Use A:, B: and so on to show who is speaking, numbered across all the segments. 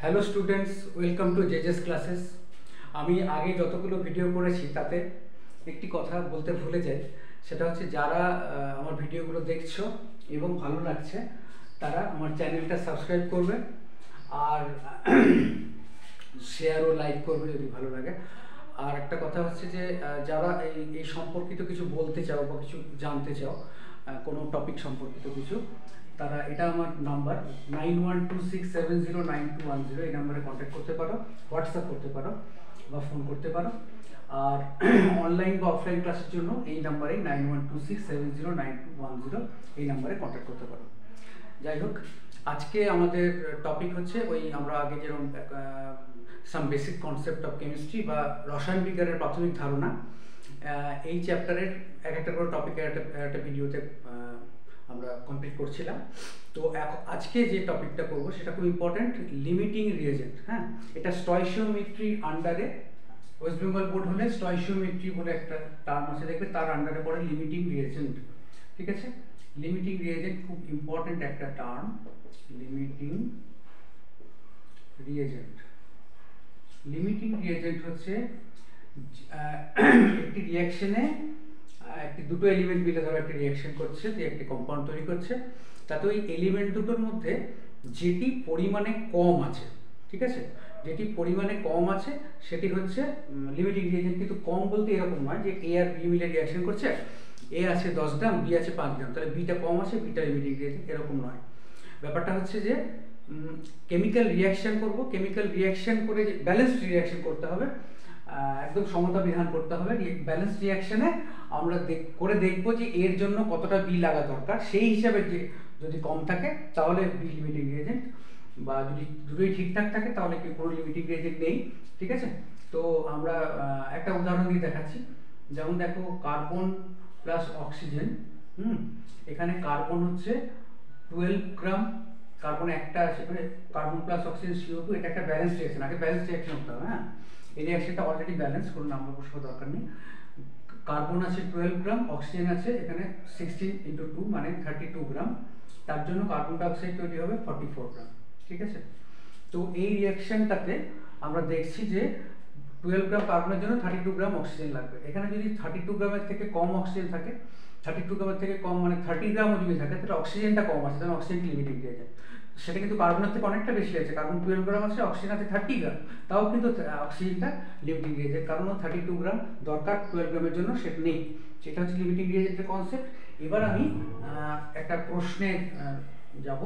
A: Hello students, welcome to JJS classes. আমি আগে যতগুলো ভিডিও করেছি তাতে একটি কথা বলতে ভুলে যাই, সেটা হচ্ছে যারা আমার ভিডিওগুলো দেখছো এবং ভালো লাগছে তারা আমার চ্যানেলটা সাবস্ক্রাইব করবে আর শেয়ার ও লাইক করবে যদি ভালো লাগে। আর একটা কথা হচ্ছে যে যারা এই সম্পর্কিত কিছু বলতে চাও বা কিছু জানতে চাও, কোনো টপিক সম্পর্কিত কিছু, তারা এটা আমার নাম্বার 9126709210, এই নাম্বারে কন্ট্যাক্ট করতে পারো, হোয়াটসঅ্যাপ করতে পারো বা ফোন করতে পারো। আর অনলাইন বা অফলাইন ক্লাসের জন্য এই নাম্বারে 9126709210 এই নাম্বারে কন্ট্যাক্ট করতে পারো। যাই হোক, আজকে আমাদের টপিক হচ্ছে ওই আমরা আগে যেরকম some basic concept of chemistry বা রসায়ন বিজ্ঞানের প্রাথমিক ধারণা, এই চ্যাপ্টারের এক একটা করে টপিকের একটা ভিডিওতে আমরা কমপ্লিট করছিলাম। তো আজকে যে টপিকটা করবো সেটা খুব ইম্পর্ট্যান্ট, লিমিটিং রিয়েজেন্ট। হ্যাঁ, এটা স্টয়চিওমেট্রি আন্ডারে, ওয়েস্ট বেঙ্গল বোর্ড হলে স্টয়চিওমেট্রি বলে একটা টার্ম আছে, দেখবে তার আন্ডারে পড়ে লিমিটিং রিয়েজেন্ট। ঠিক আছে, লিমিটিং রিয়েজেন্ট খুব ইম্পর্ট্যান্ট একটা term, limiting reagent. Limiting reagent হচ্ছে একটি রিয়াকশনে একটি দুটো এলিমেন্ট মিলে ধরো একটি রিয়াকশন করছে, দিয়ে একটি কম্পাউন্ড তৈরি করছে, তাতে ওই এলিমেন্ট দুটোর মধ্যে যেটি পরিমাণে কম আছে, ঠিক আছে, যেটি পরিমাণে কম আছে সেটি হচ্ছে লিমিটিং রিয়েজেন্ট। কিন্তু কম বলতে এরকম নয় যে এ আর বি মিলে রিয়াকশন করছে, এ আছে 10 গ্রাম, বি আছে 5 গ্রাম, তাহলে বিটা কম আছে, বিটা লিমিটিং রিয়েজেন্ট, এরকম নয়। ব্যাপারটা হচ্ছে যে কেমিক্যাল রিয়াকশন করব, কেমিক্যাল রিয়াকশন করে যে ব্যালেন্সড রিয়াকশন করতে হবে, একদম সমতা বিধান করতে হবে। ব্যালেন্স রিয়াকশনে আমরা করে দেখবো যে এর জন্য কতটা বি লাগা দরকার, সেই হিসাবে যে যদি কম থাকে তাহলে বি লিমিটিং রিয়েজেন্ট, বা যদি দুটোই ঠিকঠাক থাকে তাহলে কি কোনো লিমিটিং রিয়েজেন্ট নেই। ঠিক আছে, তো আমরা একটা উদাহরণ দিয়ে দেখাচ্ছি। যেমন দেখো, কার্বন প্লাস অক্সিজেন, এখানে কার্বন হচ্ছে 12 গ্রাম, কার্বন একটা আছে, মানে কার্বন প্লাস অক্সিজেন CO2, এটা একটা ব্যালেন্স রিয়াকশন, আগে ব্যালেন্স রিয়াকশন হতে হবে। হ্যাঁ, এই রিয়াকশনটা অলরেডি ব্যালেন্স, কোনো নাম্বার বসানোর দরকার নেই। কার্বন আছে 12 গ্রাম, অক্সিজেন আছে এখানে 16 × 2 মানে 32 গ্রাম, তার জন্য কার্বন ডাইঅক্সাইড তৈরি হবে 44 গ্রাম। ঠিক আছে, তো এই রিয়াকশনটাতে আমরা দেখছি যে 12 গ্রাম কার্বনের জন্য 32 গ্রাম অক্সিজেন লাগবে। এখানে যদি 32 গ্রামের থেকে কম অক্সিজেন থাকে, 32 গ্রামের থেকে কম মানে 30 গ্রামও যদি থাকে, তাহলে অক্সিজেনটা কম আছে, তাহলে অক্সিজেনটি লিমিটিং রিয়েজেন্ট। সেটা কিন্তু কার্বনের থেকে অনেকটা বেশি আছে, কার্বন 12 গ্রাম আছে, অক্সিজেন আছে 30 গ্রাম, তাও কিন্তু অক্সিজেনটা লিমিটিং রিয়েজেন্ট, কারণ 32 গ্রাম দরকার 12 গ্রামের জন্য, সেটা নেই। সেটা হচ্ছে লিমিটিং রিয়েজেন্টের কনসেপ্ট। এবার আমি একটা প্রশ্নে যাব,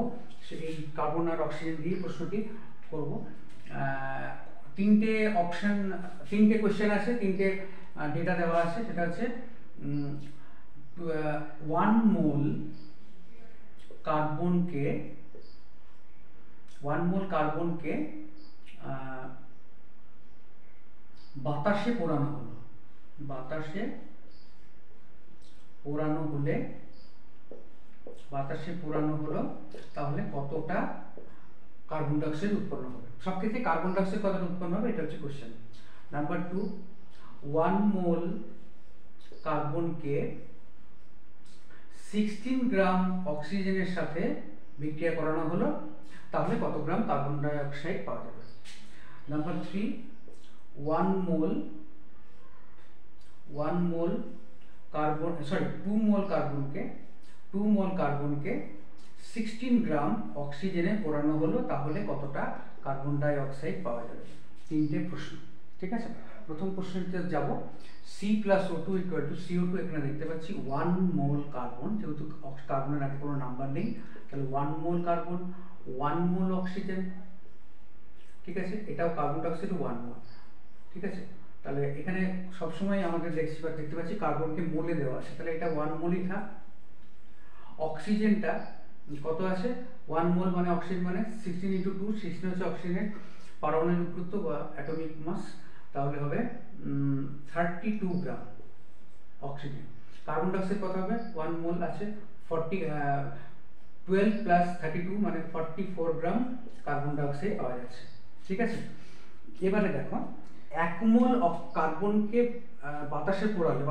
A: এই কার্বন আর অক্সিজেন দিয়ে প্রশ্নটি করব। তিনটে অপশন, তিনটে কোশ্চেন আছে, তিনটে ডেটা দেওয়া আছে। সেটা হচ্ছে 1 মোল কার্বনকে বাতাসে পোড়ানো হলো, বাতাসে পোড়ানো হলো তাহলে কতটা কার্বন ডাইঅক্সাইড উৎপন্ন হবে। সব ক্ষেত্রে কার্বন ডাইঅক্সাইড কতটা উৎপন্ন হবে এটা হচ্ছে কোশ্চেন। নাম্বার 2, 1 মোল কার্বনকে 16 গ্রাম অক্সিজেনের সাথে বিক্রিয়া করানো হলো, তাহলে কত গ্রাম কার্বন ডাইঅক্সাইড পাওয়া যাবে। নাম্বার 3, 2 মোল কার্বনকে 16 গ্রাম অক্সিজেনে পোড়ানো হলো, তাহলে কতটা কার্বন ডাইঅক্সাইড পাওয়া যাবে। তিনটে প্রশ্ন। ঠিক আছে, প্রথম প্রশ্নতে যাব। C+O2 = CO2, এখানে দেখতে পাচ্ছি 1 মোল কার্বন, যেহেতু কার্বনের আগে কোনো নাম্বার নেই, তাহলে 1 মোল কার্বন, 1 মোল অক্সিজেন। ঠিক আছে, এটাও কার্বন ডাইঅক্সাইড 1 মোল। ঠিক আছে, তাহলে এখানে সবসময় আমাদের দেখতে পাচ্ছি কার্বনকে মোলে দেওয়া আছে, তাহলে এটা 1 মোলই থাক। অক্সিজেনটা কত আছে, 1 মোল মানে অক্সিজেন মানে 16 × 2, 16 হচ্ছে অক্সিজেনের পারমাণবিক গুরুত্ব বা অ্যাটমিক মাস, তাহলে হবে 32 গ্রাম অক্সিজেন। কার্বন ডাইঅক্সাইড কত হবে, 1 মোল আছে 12 + 32 মানে 44 গ্রাম কার্বন ডাইঅক্সাইড পাওয়া যাচ্ছে। ঠিক আছে, এবারে দেখো, 1 মোল কার্বনকে বাতাসে পোড়ালে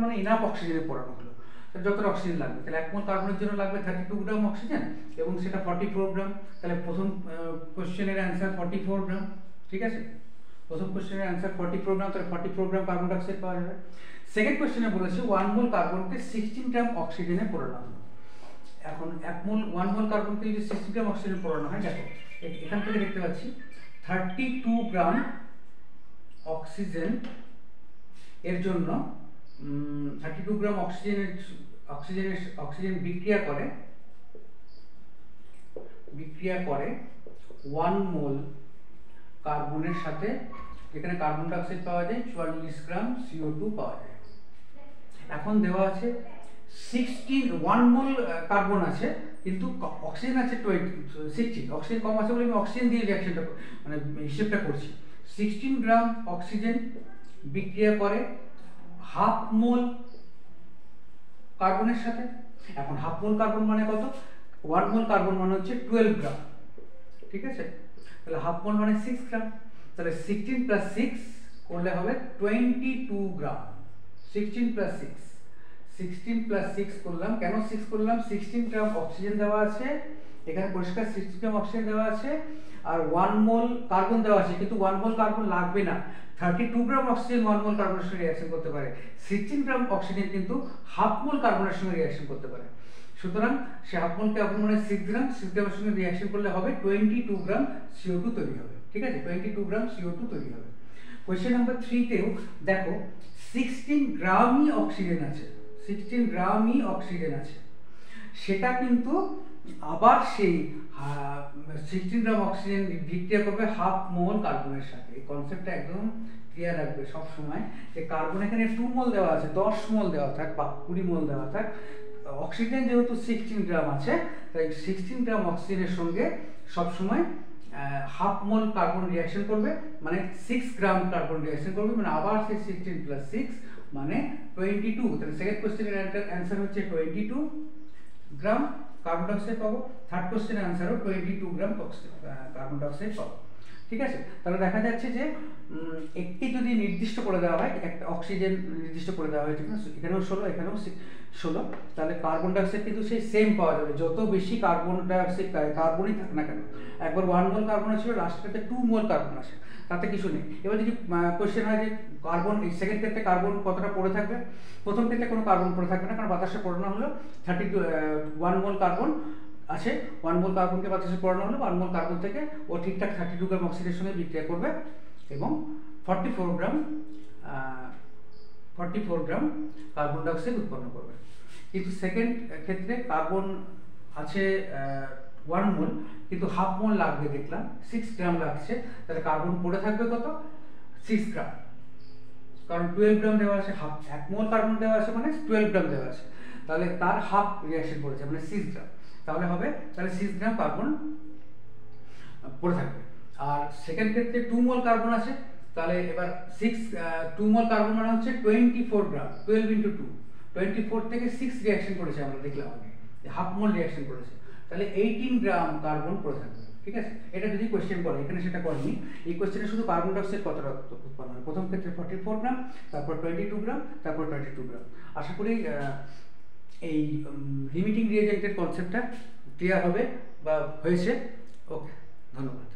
A: মানে ইনাফ অক্সিজেনে পোড়ানো হলো, তো যতটা অক্সিজেন লাগবে, তাহলে 1 মোল কার্বনের জন্য লাগবে 32 গ্রাম অক্সিজেন এবং সেটা 44 গ্রাম। তাহলে প্রথম কোশ্চেনের অ্যান্সার 44 গ্রাম। ঠিক আছে, প্রথম কোশ্চেনের অ্যান্সার 44 গ্রাম, তাহলে 44 গ্রাম কার্বন ডাইঅক্সাইড পাওয়া যাবে। সেকেন্ড কোশ্চেনে বলেছে 1 মোল কার্বনকে 16 গ্রাম অক্সিজেনে পোড়ানো হলো। এখন 1 মোল কার্বনকে যদি 16 গ্রাম অক্সিজেনে পোড়ানো হয়, দেখো এখান থেকে দেখতে পাচ্ছি 32 গ্রাম অক্সিজেন এর জন্য 32 গ্রাম অক্সিজেন বিক্রিয়া করে 1 মোল কার্বনের সাথে, যেখানে কার্বন ডাইঅক্সাইড পাওয়া যায় 44 গ্রাম CO2 পাওয়া যায়। এখন দেওয়া আছে 1 মোল কার্বন আছে কিন্তু অক্সিজেন আছে 16, অক্সিজেন কম আছে বলে আমি অক্সিজেন দিয়ে রিঅ্যাকশনটা মানে হিসেবটা করছি। 16 গ্রাম অক্সিজেন বিক্রিয়া করে হাফ মোল কার্বনের সাথে। এখন হাফ মোল কার্বন মানে কত? 1 মোল কার্বন মানে হচ্ছে 12 গ্রাম। ঠিক আছে, তাহলে হাফ মোল মানে 6 গ্রাম। তাহলে 16 প্লাস 6 করলে হবে 22 গ্রাম। 16 প্লাস 6 করলাম। কেন 6 করলাম? 16 গ্রাম অক্সিজেন দেওয়া আছে এখানে, পরিষ্কার 16 গ্রাম অক্সিজেন দেওয়া আছে আর 1 মোল কার্বন দেওয়া আছে, কিন্তু 1 মোল কার্বন লাগবে না। 32 গ্রাম অক্সিজেন 1 মোল কার্বনের সঙ্গে রিঅ্যাকশন করতে পারে, 16 গ্রাম অক্সিজেন কিন্তু হাফ মোল কার্বনের সঙ্গে রিঅ্যাকশন করতে পারে। সুতরাং সে হাফ মোল কার্বন মানে 6 গ্রামের সঙ্গে রিঅ্যাকশন করলে হবে 22 গ্রাম CO2 তৈরি হবে। ঠিক আছে, 22 গ্রাম CO2 তৈরি হবে। কোয়েশ্চেন নাম্বার 3 তেও দেখো 16 গ্রামই অক্সিজেন আছে, সেটা কিন্তু আবার সেই 16 গ্রাম অক্সিজেন বিক্রিয়া করবে হাফ মোল কার্বনের সাথে। এই কনসেপ্টটা একদম ক্লিয়ার রাখবে সব সময়, যে কার্বন এখানে 2 মোল দেওয়া আছে, 10 মোল দেওয়া থাক বা 20 মোল দেওয়া থাক, অক্সিজেন যেহেতু 16 গ্রাম আছে, তাই 16 গ্রাম অক্সিজেনের সঙ্গে সবসময় হাফ মোল কার্বন রিঅ্যাকশন করবে, মানে 6 গ্রাম কার্বন রিঅ্যাকশন করবে, মানে আবার সেই 16 প্লাস 6 মানে 22। তাহলে সেকেন্ড কোশ্চেনের অ্যান্সার হচ্ছে 22 গ্রাম কার্বন ডাইঅক্সাইড পাবো। থার্ড কোশ্চেনের অ্যান্সারও 22 গ্রাম কার্বন ডাইঅক্সাইড পাবো। ঠিক আছে, তাহলে দেখা যাচ্ছে যে একটি যদি নির্দিষ্ট করে দেওয়া হয়, একটা অক্সিজেন নির্দিষ্ট করে দেওয়া হয়েছে, এখানেও 16 এখানেও 16, তাহলে কার্বন ডাইঅক্সাইড কিন্তু সেই সেম পাওয়া যাবে। যত বেশি কার্বন ডাইঅক্সাইড কার্বনই থাক না কেন, একবার 1 মোল কার্বন ছিল, লাস্টটাতে 2 মোল কার্বন আসে, তাতে কিছু নেই। এবার যদি কোয়েশ্চেন হয় যে কার্বন, এই সেকেন্ড ক্ষেত্রে কার্বন কতটা পড়ে থাকবে, প্রথম ক্ষেত্রে কোনো কার্বন পড়ে থাকবে না, কারণ বাতাসে পড়ানো হলো 1 মোল কার্বন আছে, 1 মোল কার্বনকে বাতাসে পড়ানো হলো, 1 মোল কার্বন থেকে ও ঠিকঠাক 32 গ্রাম অক্সিজেনের সঙ্গে বিক্রিয়া করবে এবং 44 গ্রাম কার্বন ডাইঅক্সাইড উৎপন্ন করবে। কিন্তু সেকেন্ড ক্ষেত্রে কার্বন আছে 1 মোল, কিন্তু হাফ মোল লাগবে, দেখলাম 6 গ্রাম লাগছে, তাহলে কার্বন পড়ে থাকবে কত? 6 গ্রাম, কারণ 12 গ্রাম দেওয়া আছে, হাফ 1 মোল কার্বন দেওয়া আছে মানে 12 গ্রাম দেওয়া আছে, তাহলে তার হাফ রিঅ্যাকশন করেছে মানে 6 গ্রাম, তাহলে হবে 6 গ্রাম কার্বন পড়ে থাকবে। আর সেকেন্ড ক্ষেত্রে 2 মোল কার্বন আছে, তাহলে এবার 2 মোল কার্বন মানে হচ্ছে 24 গ্রাম, 12 ইন্টু 2, 24 থেকে 6 রিঅ্যাকশন করেছে, আমরা দেখলাম আগে হাফ মোল রিঅ্যাকশন করেছে, তাহলে 18 গ্রাম কার্বন পড়ে থাকবে। ঠিক আছে, এটা যদি কোয়েশ্চেন করে, এখানে সেটা করেনি। এই কোয়েশ্চেনে শুধু কার্বন ডাইঅক্সাইড কতটা উৎপন্ন হয়, প্রথম ক্ষেত্রে 44 গ্রাম, তারপর 22 গ্রাম, তারপর 22 গ্রাম। আশা করি এই লিমিটিং রিয়েজেন্টের কনসেপ্টটা ক্লিয়ার হবে বা হয়েছে। ওকে, ধন্যবাদ।